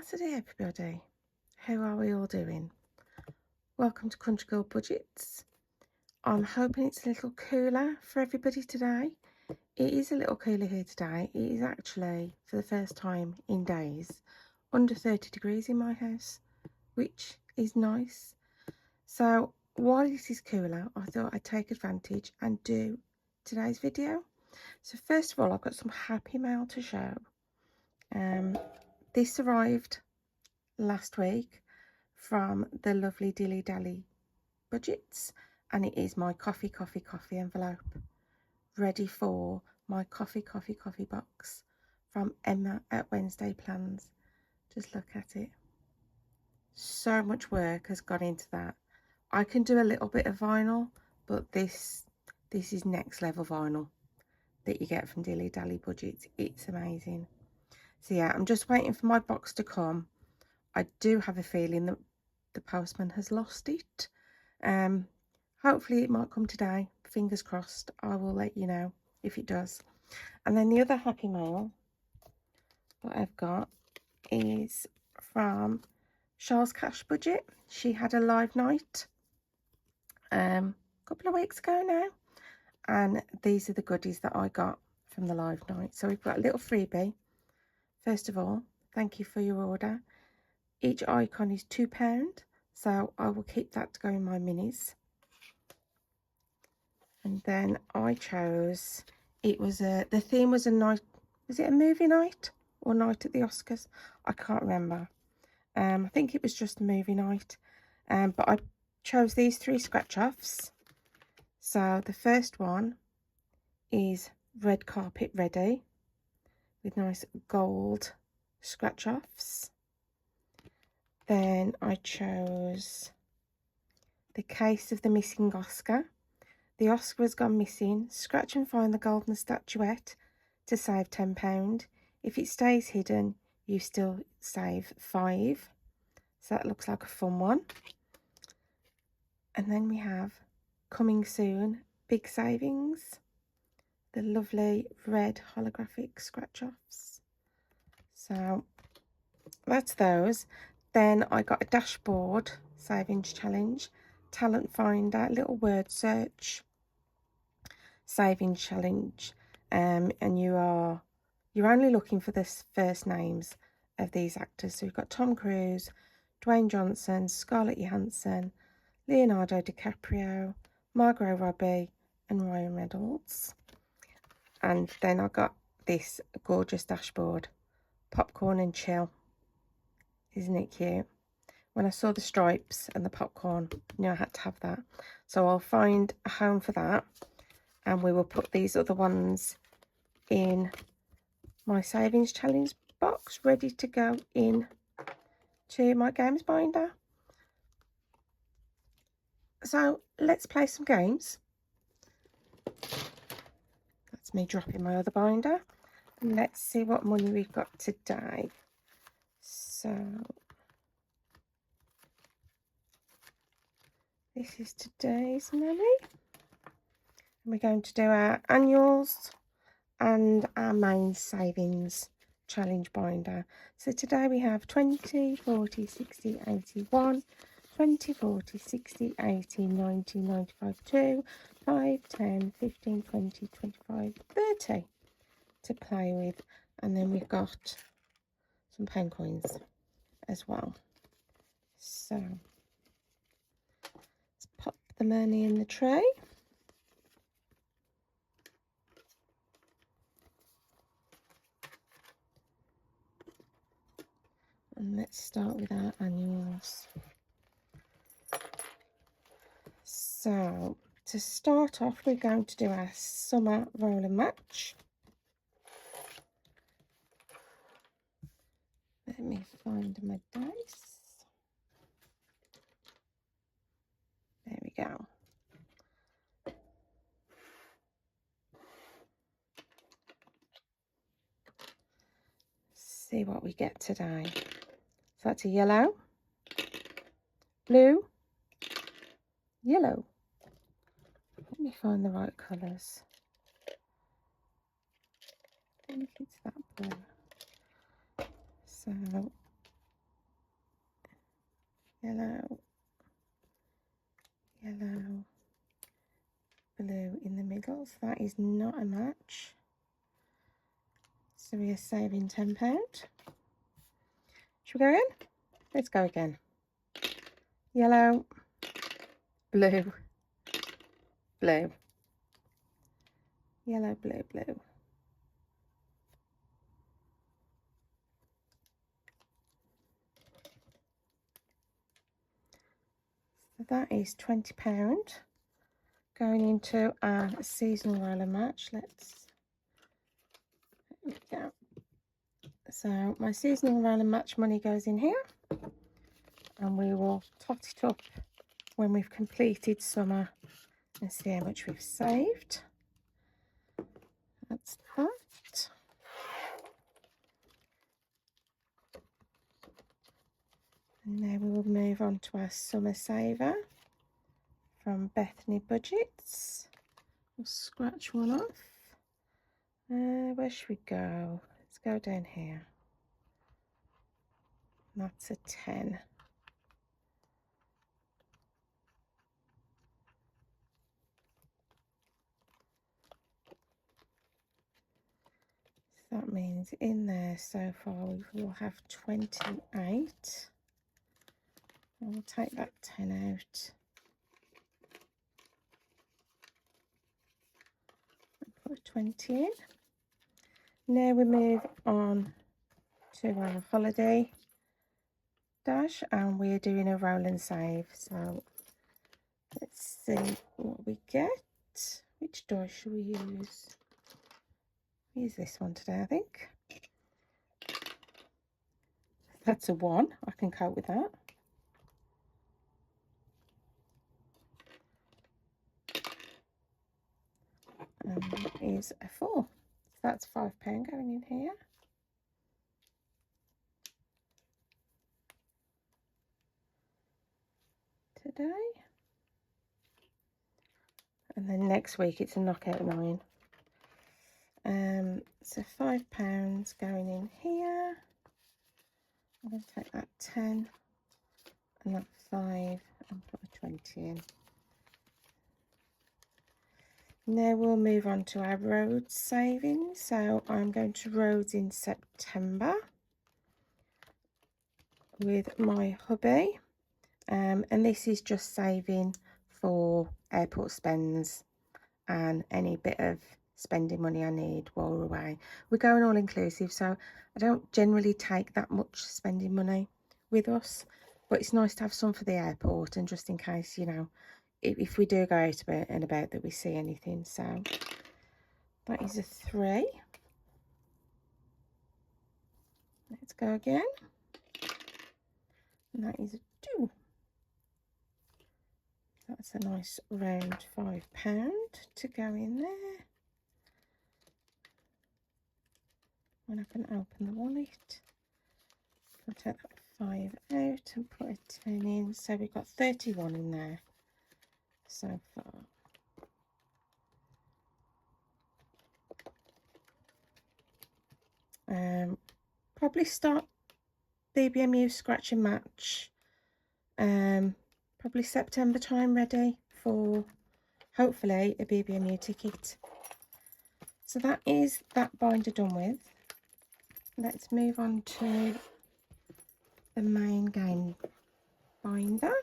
Saturday, everybody. How are we all doing? Welcome to Country Girl Budgets. I'm hoping it's a little cooler for everybody today. It is a little cooler here today. It is actually, for the first time in days, under 30 degrees in my house, which is nice. So while it is cooler, I thought I'd take advantage and do today's video. So first of all, I've got some happy mail to show. This arrived last week from the lovely Dilly Dally Budgets, and it is my coffee envelope ready for my coffee box from Emma at Wednesday Plans. Just look at it. So much work has gone into that. I can do a little bit of vinyl, but this is next level vinyl that you get from Dilly Dally Budgets. It's amazing. So yeah, I'm just waiting for my box to come. I do have a feeling that the postman has lost it. Hopefully it might come today. Fingers crossed. I will let you know if it does. And then the other happy mail that I've got is from Charles Cash Budget. She had a live night a couple of weeks ago now, and these are the goodies that I got from the live night. So we've got a little freebie. First of all, thank you for your order. Each icon is £2, so I will keep that to go in my minis. And then I chose, it was the theme was a night, was it a movie night or night at the Oscars? I can't remember. I think it was just a movie night. But I chose these 3 scratch offs. So the first one is Red Carpet Ready with nice gold scratch offs. Then I chose The Case of the Missing Oscar. The Oscar has gone missing. Scratch and find the golden statuette to save £10. If it stays hidden, you still save £5. So that looks like a fun one. And then we have Coming Soon, Big Savings. The lovely red holographic scratch offs. So that's those. Then I got a dashboard savings challenge, talent finder, little word search savings challenge, and you're only looking for the first names of these actors. So we've got Tom Cruise, Dwayne Johnson, Scarlett Johansson, Leonardo DiCaprio, Margot Robbie, and Ryan Reynolds. And then I got this gorgeous dashboard, popcorn and chill. Isn't it cute? When I saw the stripes and the popcorn, I knew I had to have that. So I'll find a home for that, and we will put these other ones in my savings challenge box, ready to go in to my games binder. So let's play some games. That's me dropping my other binder. And let's see what money we've got today. So this is today's money. And we're going to do our annuals and our main savings challenge binder. So today we have 20, 40, 60, 81, 20, 40, 60, 80, 90, 95, 2, 5, 10, 15, 20, 25, 30 to play with. And then we've got some pen coins as well. So let's pop the money in the tray. And let's start with our annuals. So to start off, we're going to do our summer roller match. Let me find my dice. There we go. See what we get today. So that's a yellow, blue, yellow. Let me find the right colours. I think it's that blue. So yellow, yellow, blue in the middle. So that is not a match. So we are saving £10. Should we go again? Let's go again. Yellow, blue, blue, yellow, blue, blue. So that is £20 going into our seasonal roller match. Let's go. So my seasonal roller match money goes in here, and we will tot it up when we've completed summer and see how much we've saved. That's that. And now we will move on to our summer saver from Bethany Budgets. We'll scratch one off. Where should we go? Let's go down here. That's a 10. So that means in there so far we will have 28. I'll take that 10 out. Put 20 in. Now we move on to our holiday dash, and we're doing a roll and save. So let's see what we get. Which die should we use? Use this one today, I think. That's a 1. I can cope with that. Is a 4. So that's £5 going in here. Today. And then next week it's a knockout 9. So £5 going in here. I'm going to take that 10 and that 5 and put a 20 in. Now we'll move on to our roads savings. So I'm going to roads in September with my hubby, and this is just saving for airport spends and any bit of spending money I need while we're away. We're going all inclusive, so I don't generally take that much spending money with us, but it's nice to have some for the airport, and just in case, you know, if we do go out and about that we see anything. So that is a 3. Let's go again. And that is a 2. That's a nice round £5 to go in there. When I can open the wallet, I'll take that 5 out and put a 10 in. So we've got 31 in there so far. Probably start BBMU scratch and match. Probably September time, ready for hopefully a BBMU ticket. So that is that binder done with. Let's move on to the main game binder,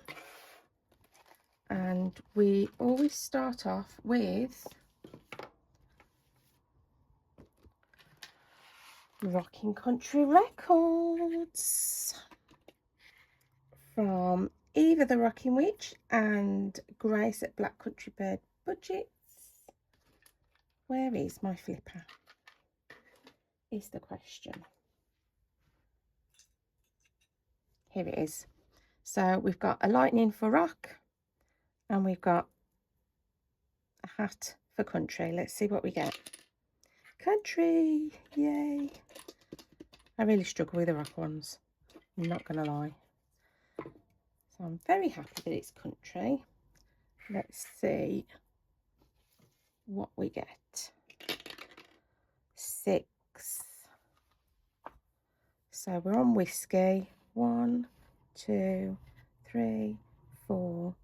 and we always start off with Rocking Country Records from Eva the Rocking Witch and Grace at Black Country Bird Budgets. Where is my flipper? Is the question. Here it is. So we've got a lightning for rock, and we've got a hat for country. Let's see what we get. Country, yay. I really struggle with the rock ones, I'm not gonna lie. So I'm very happy that it's country. Let's see what we get. 6. So we're on whiskey. 1, 2, 3, 4,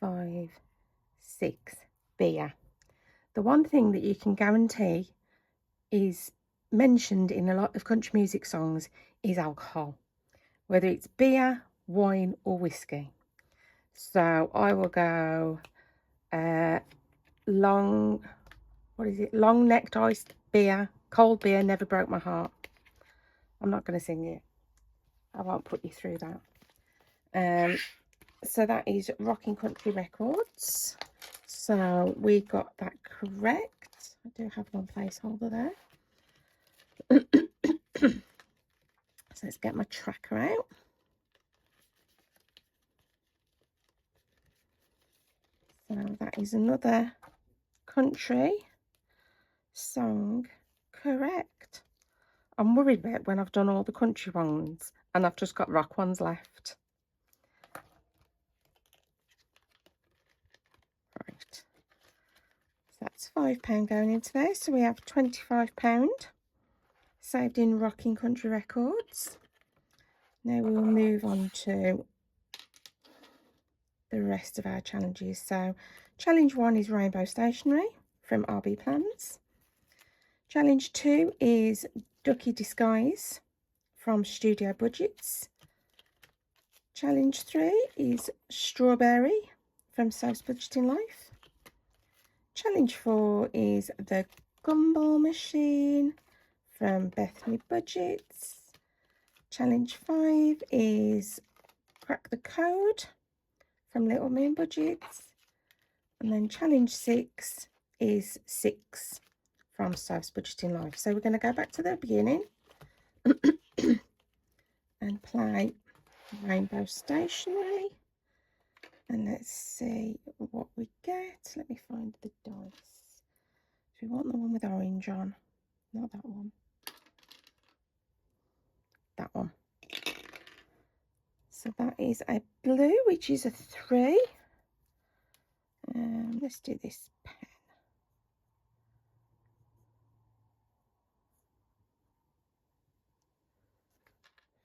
5, 6. Beer. The one thing that you can guarantee is mentioned in a lot of country music songs is alcohol, whether it's beer, wine or whiskey. So I will go long necked iced beer, cold beer, never broke my heart. I'm not going to sing it. I won't put you through that. So that is Rocking Country Records. So we got that correct. I do have one placeholder there. So let's get my tracker out. So that is another country song correct. I'm worried about when I've done all the country ones and I've just got rock ones left. Right. So that's £5 going into there. So we have £25 saved in Rocking Country Records. Now we will move on to the rest of our challenges. So challenge 1 is Rainbow Stationery from RB Plans. Challenge 2 is Ducky Disguise from Studio Budgets. Challenge 3 is Strawberry from So's Budgeting Life. Challenge 4 is the Gumball Machine from Bethany Budgets. Challenge 5 is Crack the Code from Little Moon Budgets. And then challenge 6 is 6 from So's Budgeting Life. So we're going to go back to the beginning and play Rainbow Stationery. And let's see what we get. Let me find the dice. So we want the one with orange on, not that one. That one. So that is a blue, which is a 3. Let's do this pen.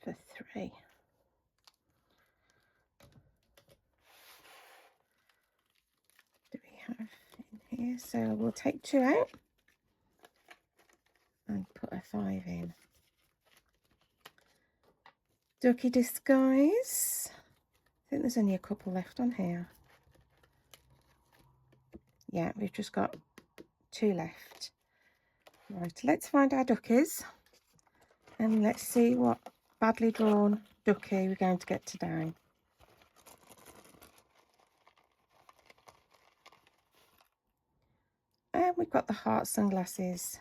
For 3. Do we have in here? So we'll take 2 out and put a 5 in. Ducky Disguise. I think there's only a couple left on here. Yeah, we've just got 2 left. Right, let's find our duckies and let's see what badly drawn ducky we're going to get today. And we've got the heart sunglasses,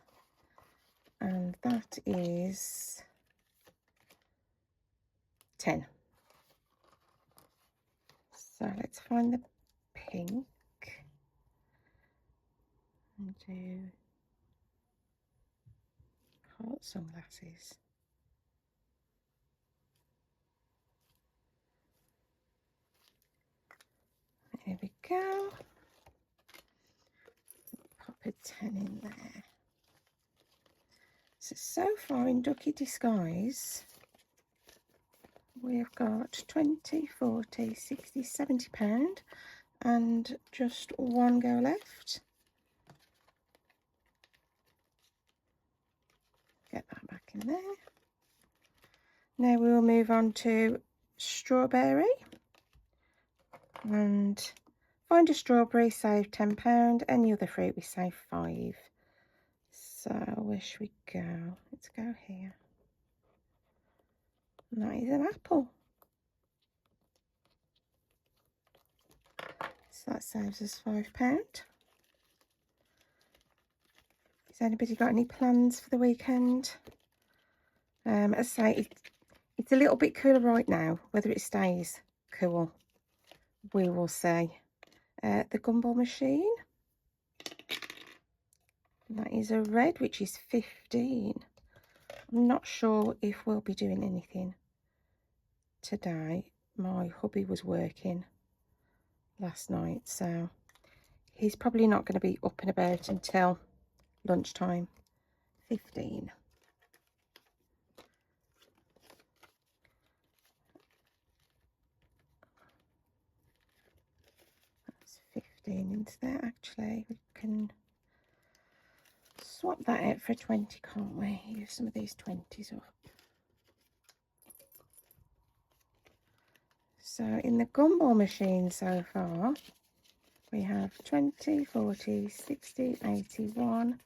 and that is 10. So let's find the pink and do heart sunglasses. There we go. Pop a 10 in there. So far in Ducky Disguise, we've got 20, 40, 60, £70 and just 1 go left. Get that back in there. Now we will move on to Strawberry. And find a strawberry, save £10. Any other fruit, we save 5. So where should we go? Let's go here. And that is an apple. So that saves us £5. Has anybody got any plans for the weekend? As I say, it's a little bit cooler right now. Whether it stays cool, we will see. The Gumball Machine. That is a red, which is 15. I'm not sure if we'll be doing anything today. My hubby was working last night, so he's probably not going to be up and about until lunchtime. 15. 15 into there. Actually, we can swap that out for a 20, can't we? Use some of these 20s up. So in the gumball machine so far, we have 20, 40, 60, 81,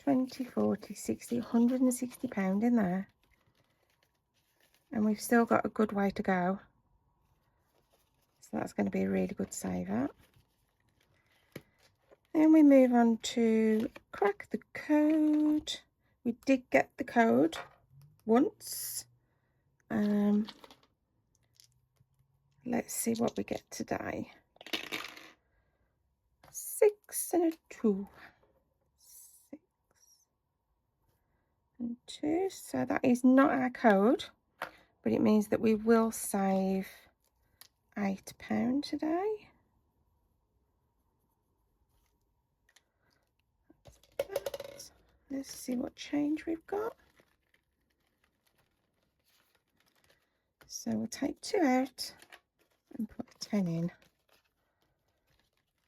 20, 40, 60, £160 in there. And we've still got a good way to go. So that's going to be a really good saver. Then we move on to crack the code. We did get the code once. Let's see what we get today. 6 and a 2. 6 and 2. So that is not our code, but it means that we will save £8 today. Let's see what change we've got. So we'll take 2 out and put a 10 in.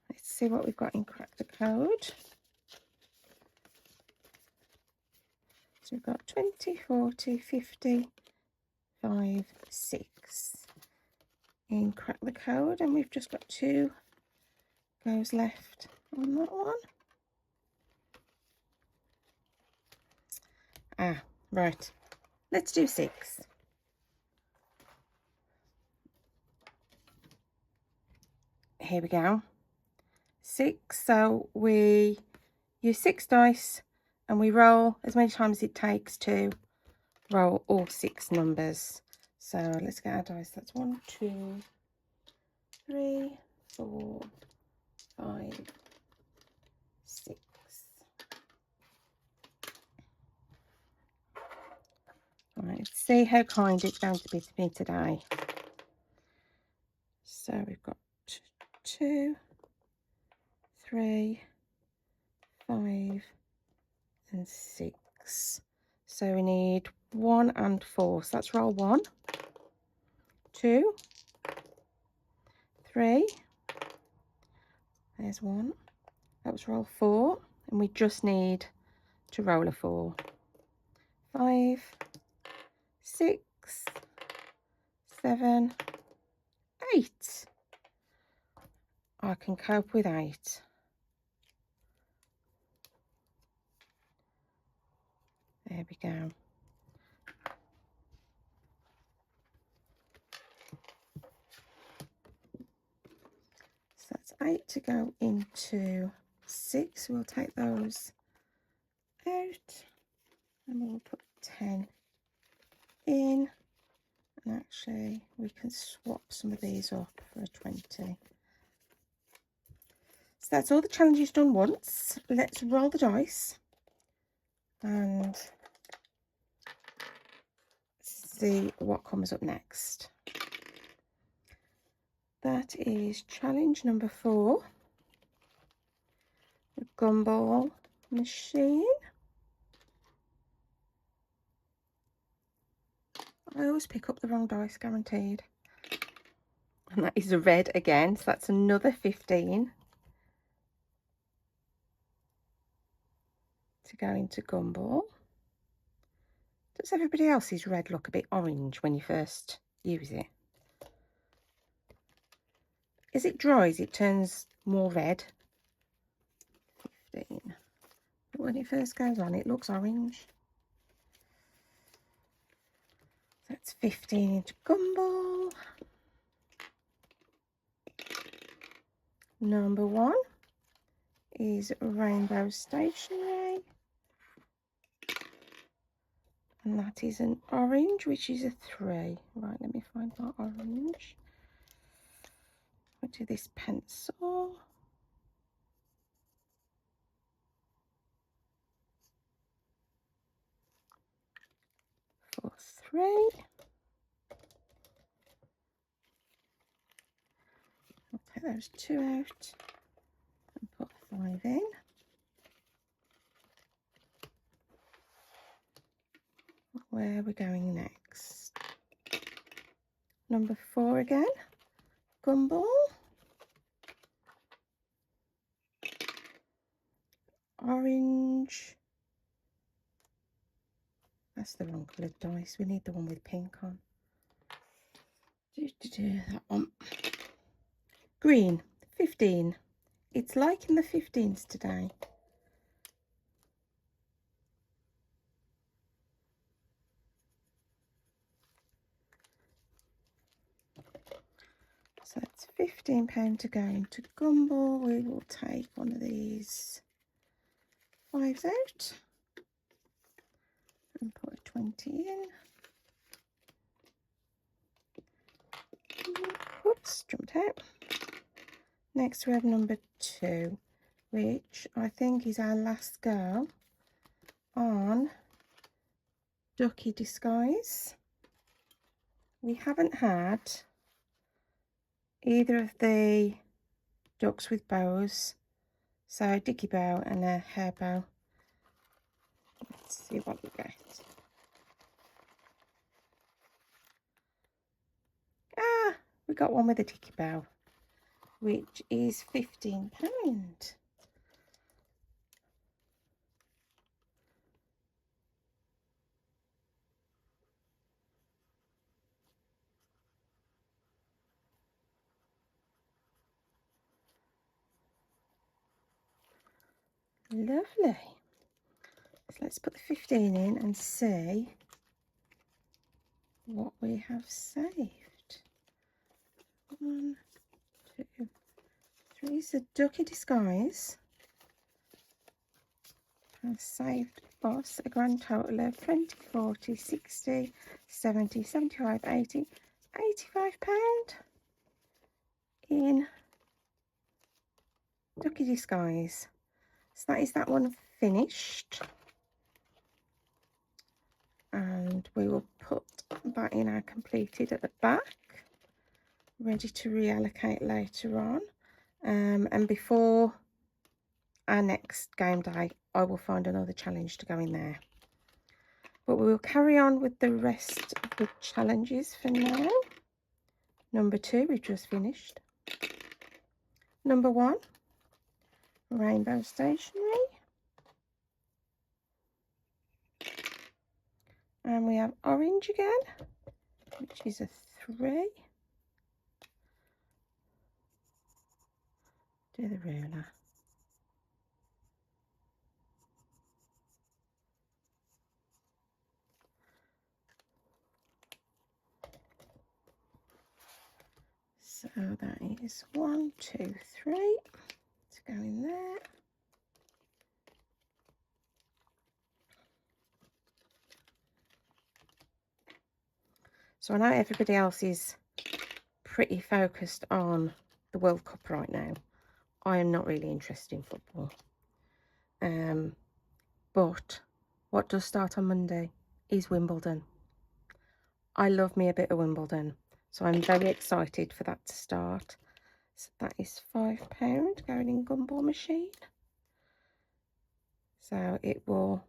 Let's see what we've got in crack the code. So we've got 20, 40, 50, 5, 6 in crack the code, and we've just got 2 goes left on that one. Right, let's do 6. Here we go. 6. So we use 6 dice and we roll as many times as it takes to roll all 6 numbers. So let's get our dice. That's 1, 2, 3, 4, 5, 6. Right, let's see how kind it's going to be to me today. So we've got 2, 3, 5 and 6. So we need 1 and 4. So let's roll 1, 2, 3. There's 1. That was roll 4, and we just need to roll a 4. 5, 6, 7, 8. I can cope with 8. There we go. So that's 8 to go into 6. We'll take those out and we'll put 10 in. And actually, we can swap some of these up for a 20. So that's all the challenges done once. Let's roll the dice and see what comes up next. That is challenge number 4, the gumball machine. I always pick up the wrong dice, guaranteed. And that is a red again, so that's another 15 to go into gumball. Does everybody else's red look a bit orange when you first use it? As it dries, it turns more red. 15. But when it first goes on, it looks orange. That's 15 into gumball. Number 1 is Rainbow Stationery. And that is an orange, which is a 3. Right, let me find my orange. I'll do this pencil. For 3. I'll take those 2 out and put 5 in. Where are we going next? Number 4 again, gumball. orange. That's the wrong coloured dice. We need the one with pink on. That one. Green, 15. It's like in the 15s today. So that's £15 to go into Gumball. We will take one of these 5s out and put a 20 in. Oops, jumped out. Next we have number 2, which I think is our last go on Ducky Disguise. We haven't had either of the ducks with bows, so Dicky bow and a hair bow. Let's see what we get. We got one with a Dicky bow, which is £15. Lovely. So let's put the 15 in and see what we have saved. 1, 2, 3. So Ducky Disguise has saved us a grand total of 20, 40, 60, 70, 75, 80, £85 in Ducky Disguise. So that is that one finished. And we will put that in our completed at the back, ready to reallocate later on. And before our next game day, I will find another challenge to go in there. But we will carry on with the rest of the challenges for now. Number 2, we've just finished. Number 1, Rainbow Stationery. And we have orange again, which is a 3. Do the ruler. So that is 1, 2, 3 to go in there. So I know everybody else is pretty focused on the World Cup right now. I am not really interested in football. But what does start on Monday is Wimbledon. I love me a bit of Wimbledon, so I'm very excited for that to start. So that is £5 going in Gumball machine. So it will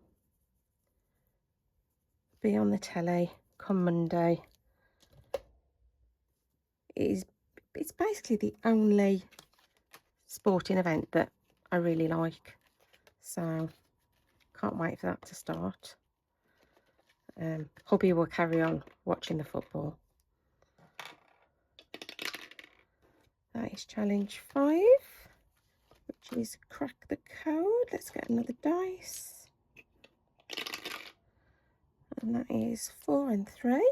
be on the telly come Monday. It's basically the only sporting event that I really like, so can't wait for that to start. Hubby will carry on watching the football. That is challenge 5, which is crack the code. Let's get another dice, and that is 4 and 3.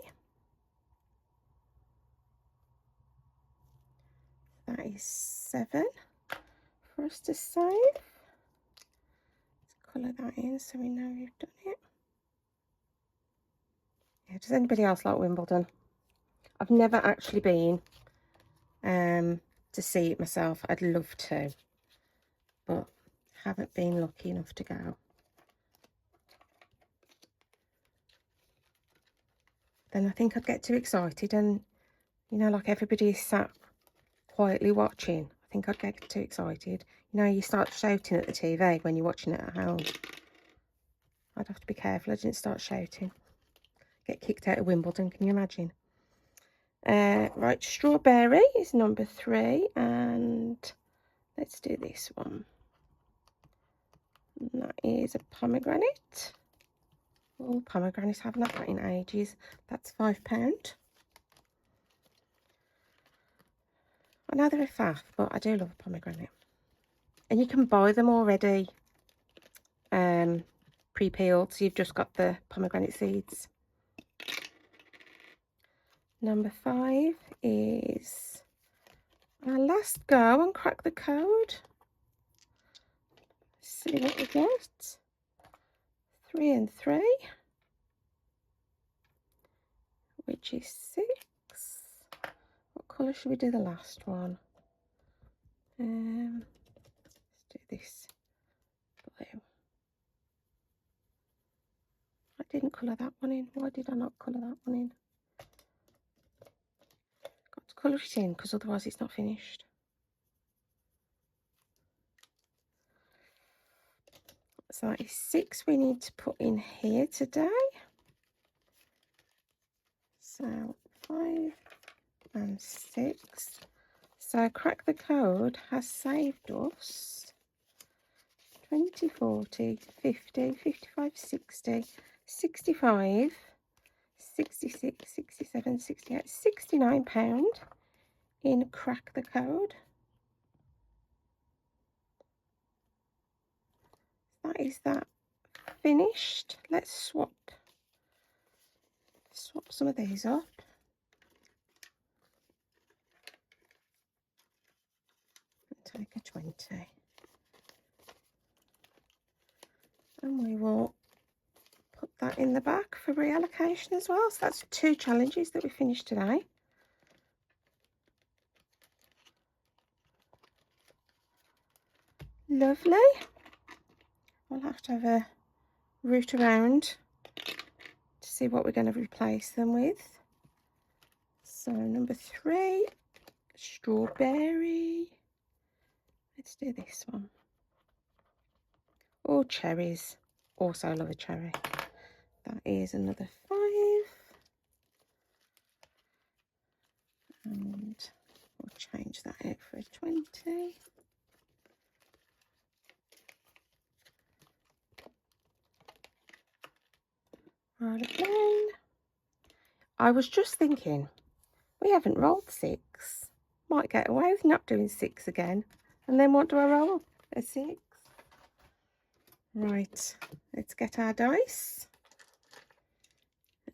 That is 7 for us to save. Let's colour that in so we know we've done it. Yeah, does anybody else like Wimbledon? I've never actually been to see it myself. I'd love to, but haven't been lucky enough to go. Then I think I'd get too excited, and you know, like everybody is sat quietly watching, I think I'd get too excited. You know, you start shouting at the TV when you're watching it at home. I'd have to be careful I didn't start shouting. Get kicked out of Wimbledon, can you imagine? Right, strawberry is number 3, and let's do this one. And that is a pomegranate. Oh, pomegranate, haven't had that in ages. That's £5. I know they're a faff, but I do love a pomegranate. And you can buy them already pre-peeled, so you've just got the pomegranate seeds. Number 5 is our last go and crack the code. See what we get. 3 and 3, which is 6. What colour should we do the last one? Let's do this blue. I didn't colour that one in. Why did I not colour that one in? Got to colour it in because otherwise it's not finished. So that is 6 we need to put in here today. So 5 and 6. So crack the code has saved us 20, 40, 50, 55, 60, 65, 66, 67, 68, £69 in crack the code. That is that finished. Let's swap some of these up. And take a 20. And we will put that in the back for reallocation as well. So that's 2 challenges that we finished today. Lovely. We'll have to have a route around to see what we're going to replace them with. So number 3, strawberry. Let's do this one. Oh, cherries. Also love a cherry. That is another 5. And we'll change that out for a 20. Roll again. I was just thinking, we haven't rolled 6. Might get away with not doing 6 again. And then what do I roll? A 6. Right, let's get our dice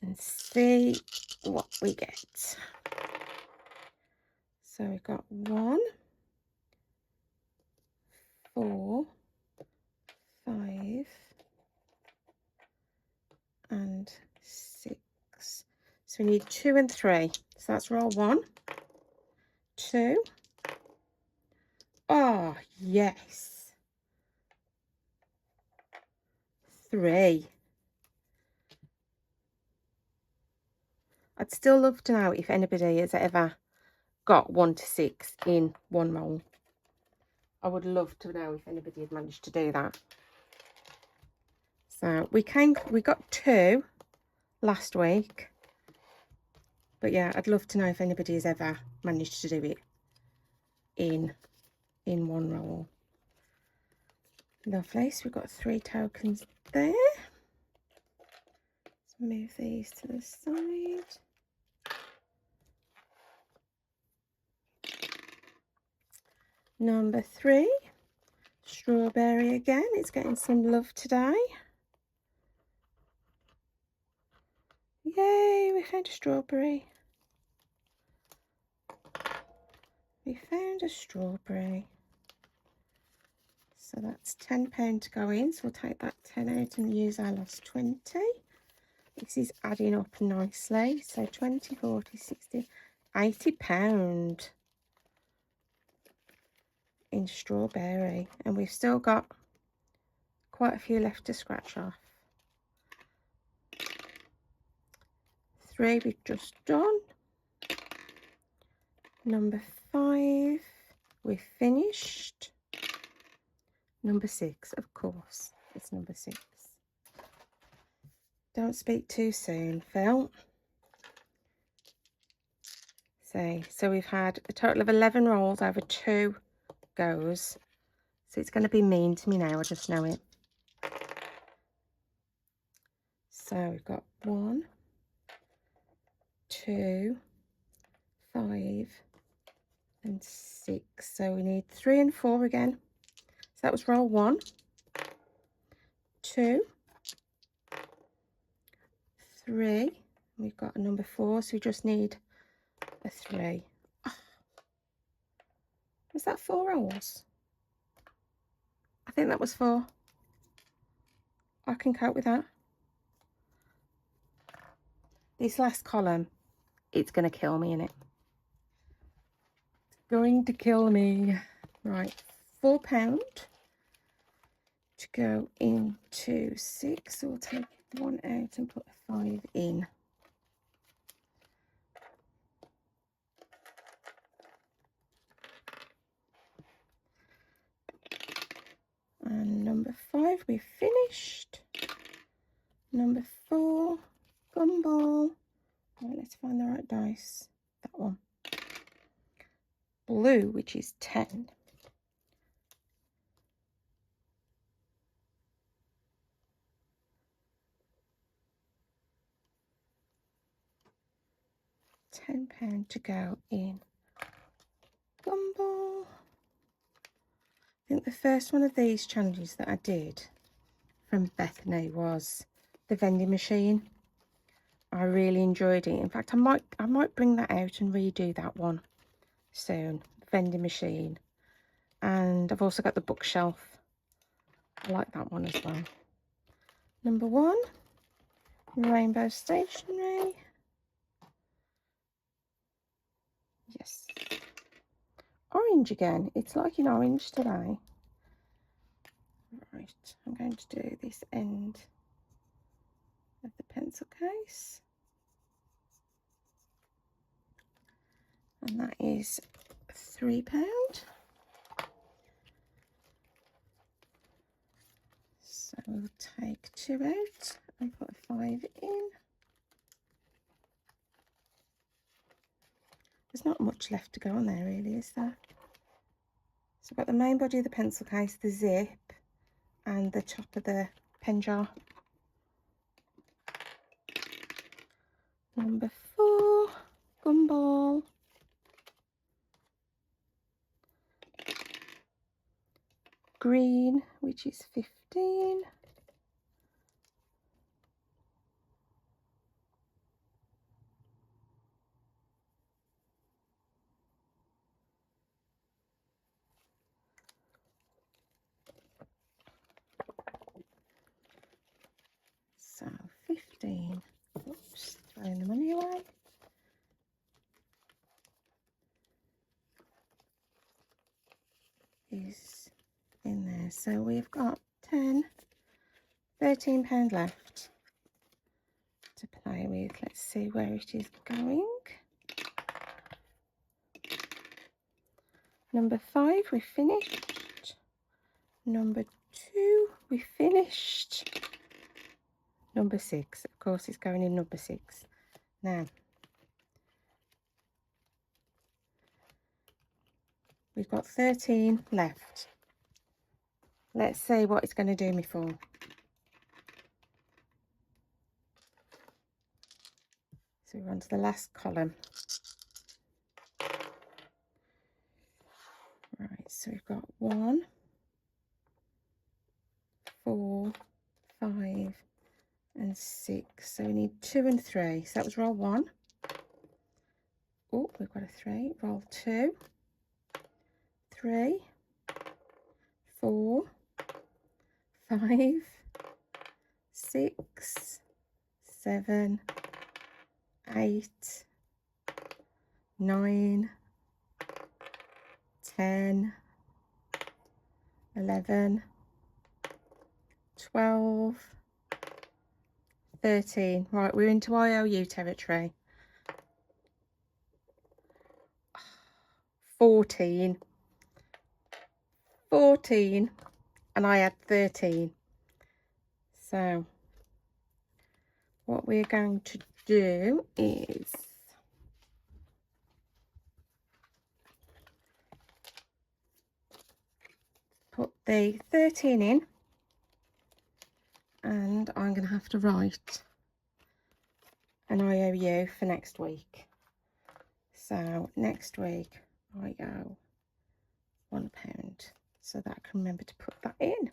and see what we get. So we've got 1, 4, 5, and 6. So we need 2 and 3. So let's roll 1, 2. Oh, yes. 3. I'd still love to know if anybody has ever got 1 to 6 in one roll. I would love to know if anybody had managed to do that. So we got 2 last week. But yeah, I'd love to know if anybody has ever managed to do it in one roll. Lovely. So we've got 3 tokens there. Let's move these to the side. Number 3, strawberry again. It's getting some love today. Yay, we found a strawberry. We found a strawberry. So that's £10 to go in. So we'll take that 10 out and use our last 20. This is adding up nicely. So 20, 40, 60, £80 in strawberry. And we've still got quite a few left to scratch off. 3 we've just done. Number 5 we've finished. Number 6, of course, it's number 6. Don't speak too soon, Phil. So we've had a total of 11 rolls over 2 goes. So it's going to be mean to me now, I just know it. So we've got 1, 2, 5 and 6. So we need 3 and 4 again. So that was roll 1, 2, 3. We've got a number 4, so we just need a 3. Oh, was that 4 rolls? I think that was 4. I can cope with that. This last column, it's going to kill me, innit? It's going to kill me. Right, £4 to go into 6. So we'll take 1 out and put a 5 in. And number 5, we've finished. Number 4, gumball. Right, let's find the right dice. That one. Blue, which is 10. £10 to go in gumball. I think the first one of these challenges that I did from Bethany was the vending machine. I really enjoyed it. In fact, I might bring that out and redo that one soon. Vending machine. And I've also got the bookshelf. I like that one as well. Number 1, rainbow stationery. Yes. Orange again. It's like an orange today. Right, I'm going to do this end of the pencil case. And that is £3. So we'll take 2 out and put a 5 in. There's not much left to go on there really, is there? So I've got the main body of the pencil case, the zip, and the top of the pen jar. Number 4, gumball. Green, which is 15. So 15. Oops, throwing the money away. Is in there. So we've got £13 left to play with. Let's see where it is going. Number 5, we finished. Number 2, we finished. Number 6, of course, it's going in number 6. Now, we've got 13 left. Let's see what it's going to do me for. So we're on to the last column. Right, so we've got 1, 4, 5 and 6. So we need 2 and 3. So that was roll 1. Oh, we've got a 3. Roll 2, 3, 4, 5, 6, 7, 8, 9, 10, 11, 12, 13. Right, we're into IOU territory. 14, and I had 13. So what we're going to do is put the 13 in, and I'm going to have to write an IOU for next week. So next week I owe £1, so that I can remember to put that in.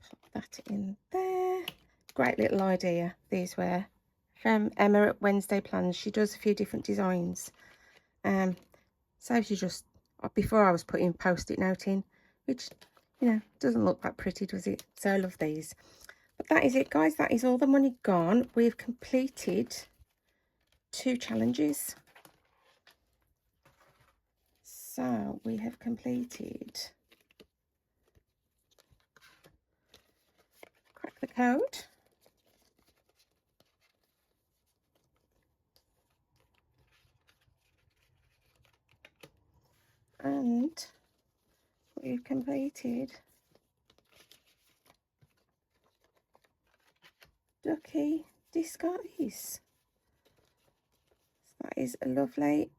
Pop that in there. Great little idea these were from Emma at Wednesday Plans. She does a few different designs. Saves you just, before I was putting post-it note in, which, you know, doesn't look that pretty, does it? So I love these. But that is it, guys. That is all the money gone. We've completed 2 challenges. So we have completed, crack the code. And we've completed Ducky Disguise. So that is a lovely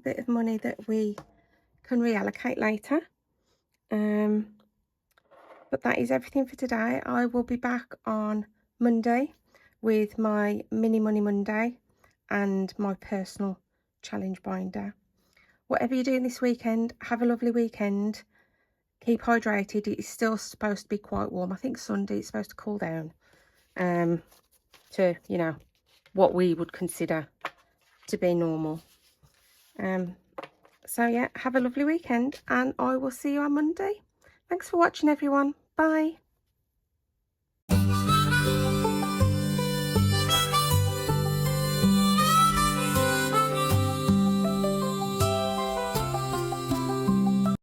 bit of money that we can reallocate later. But that is everything for today. I will be back on Monday with my Mini Money Monday and my personal challenge binder. Whatever you're doing this weekend, have a lovely weekend. Keep hydrated. It is still supposed to be quite warm. I think Sunday it's supposed to cool down to, you know, what we would consider to be normal. So yeah, have a lovely weekend and I will see you on Monday. Thanks for watching, everyone. Bye.